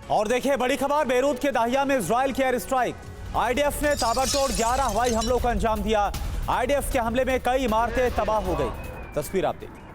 और देखिए बड़ी खबर, बेरूत के दाहिया में इजराइल की एयर स्ट्राइक। आईडीएफ ने ताबड़तोड़ 11 हवाई हमलों को अंजाम दिया। आईडीएफ के हमले में कई इमारतें तबाह हो गई। तस्वीर आप देखिए।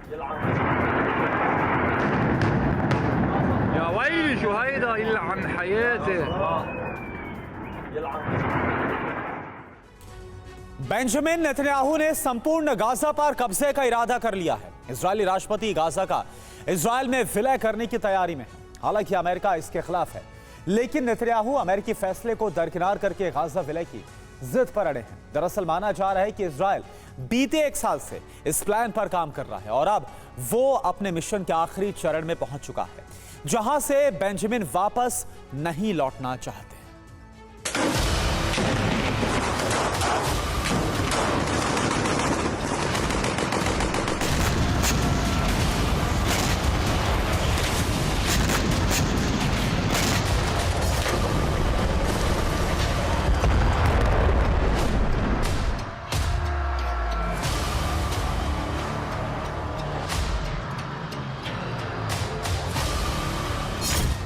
बेंजामिन नेतन्याहू ने संपूर्ण गाजा पर कब्जे का इरादा कर लिया है। इजरायली राष्ट्रपति गाजा का इजरायल में विलय करने की तैयारी में है। हालांकि अमेरिका इसके खिलाफ है, लेकिन नेतन्याहू अमेरिकी फैसले को दरकिनार करके गाजा विलय की जिद पर अड़े हैं। दरअसल माना जा रहा है कि इजरायल बीते 1 साल से इस प्लान पर काम कर रहा है और अब वो अपने मिशन के आखिरी चरण में पहुंच चुका है, जहां से बेंजामिन वापस नहीं लौटना चाहते।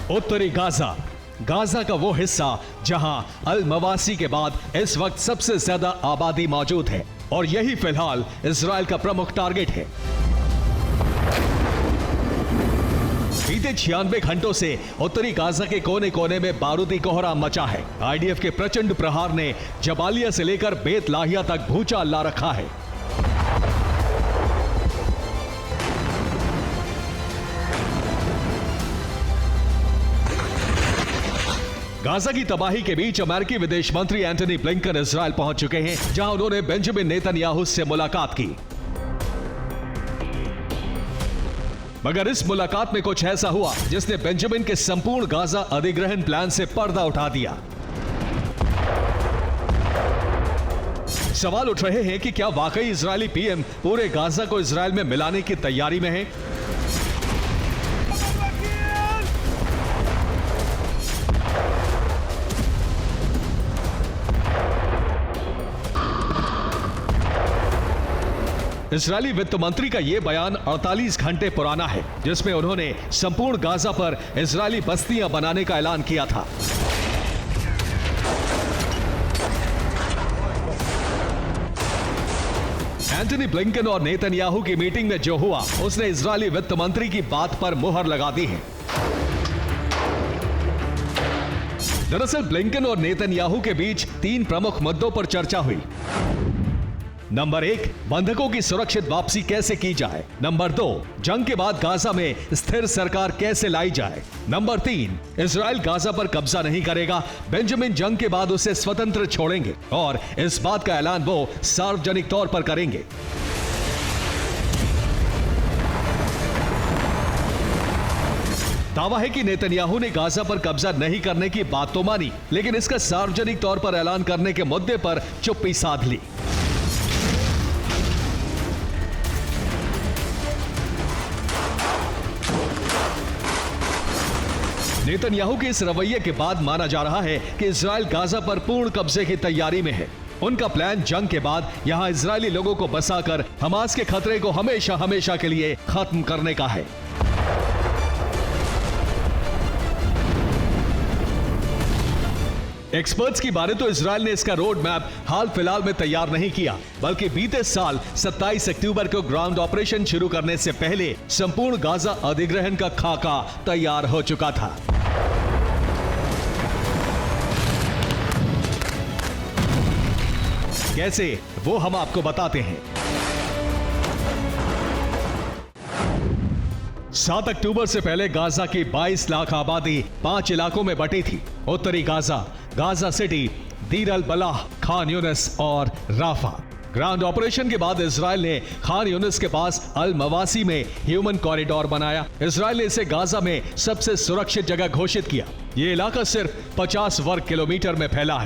उत्तरी गाजा, गाजा का वो हिस्सा जहां अल मवासी के बाद इस वक्त सबसे ज्यादा आबादी मौजूद है और यही फिलहाल इजरायल का प्रमुख टारगेट है। बीते 96 घंटों से उत्तरी गाजा के कोने कोने में बारूदी कोहराम मचा है। आईडीएफ के प्रचंड प्रहार ने जबालिया से लेकर बेत लाहिया तक भूचाल ला रखा है। गाजा की तबाही के बीच अमेरिकी विदेश मंत्री एंटनी ब्लिंकन इजरायल पहुंच चुके हैं, जहां उन्होंने बेंजामिन नेतन्याहू से मुलाकात की। मगर इस मुलाकात में कुछ ऐसा हुआ जिसने बेंजामिन के संपूर्ण गाजा अधिग्रहण प्लान से पर्दा उठा दिया। सवाल उठ रहे हैं कि क्या वाकई इजरायली पीएम पूरे गाजा को इजरायल में मिलाने की तैयारी में है? इजरायली वित्त मंत्री का यह बयान 48 घंटे पुराना है, जिसमें उन्होंने संपूर्ण गाजा पर इजरायली बस्तियां बनाने का ऐलान किया था। एंटनी ब्लिंकन और नेतन्याहू की मीटिंग में जो हुआ, उसने इजरायली वित्त मंत्री की बात पर मुहर लगा दी है। दरअसल ब्लिंकन और नेतन्याहू के बीच 3 प्रमुख मुद्दों पर चर्चा हुई। नंबर 1, बंधकों की सुरक्षित वापसी कैसे की जाए। नंबर 2, जंग के बाद गाजा में स्थिर सरकार कैसे लाई जाए। नंबर 3, इजरायल गाजा पर कब्जा नहीं करेगा, बेंजामिन जंग के बाद उसे स्वतंत्र छोड़ेंगे और इस बात का ऐलान वो सार्वजनिक तौर पर करेंगे। दावा है कि नेतन्याहू ने गाजा पर कब्जा नहीं करने की बात तो मानी, लेकिन इसका सार्वजनिक तौर पर ऐलान करने के मुद्दे पर चुप्पी साध ली। नेतन्याहू के इस रवैये के बाद माना जा रहा है कि इजरायल गाजा पर पूर्ण कब्जे की तैयारी में है। उनका प्लान जंग के बाद यहां इजरायली लोगों को बसाकर हमास के खतरे को हमेशा हमेशा के लिए खत्म करने का है। एक्सपर्ट्स की माने तो इजरायल ने इसका रोड मैप हाल फिलहाल में तैयार नहीं किया, बल्कि बीते साल 27 अक्टूबर को ग्राउंड ऑपरेशन शुरू करने से पहले संपूर्ण गाजा अधिग्रहण का खाका तैयार हो चुका था। कैसे, वो हम आपको बताते हैं। 7 अक्टूबर से पहले गाजा की 22 लाख आबादी 5 इलाकों में बटी थी। उत्तरी गाजा, गाजा सिटी, दीर अल बलाह, खान यूनिस और राफा। ग्राउंड ऑपरेशन के बाद इजरायल ने खान यूनिस के पास अल मवासी में ह्यूमन कॉरिडोर बनाया। इजरायल ने इसे गाजा में सबसे सुरक्षित जगह घोषित किया। यह इलाका सिर्फ 50 वर्ग किलोमीटर में फैला है।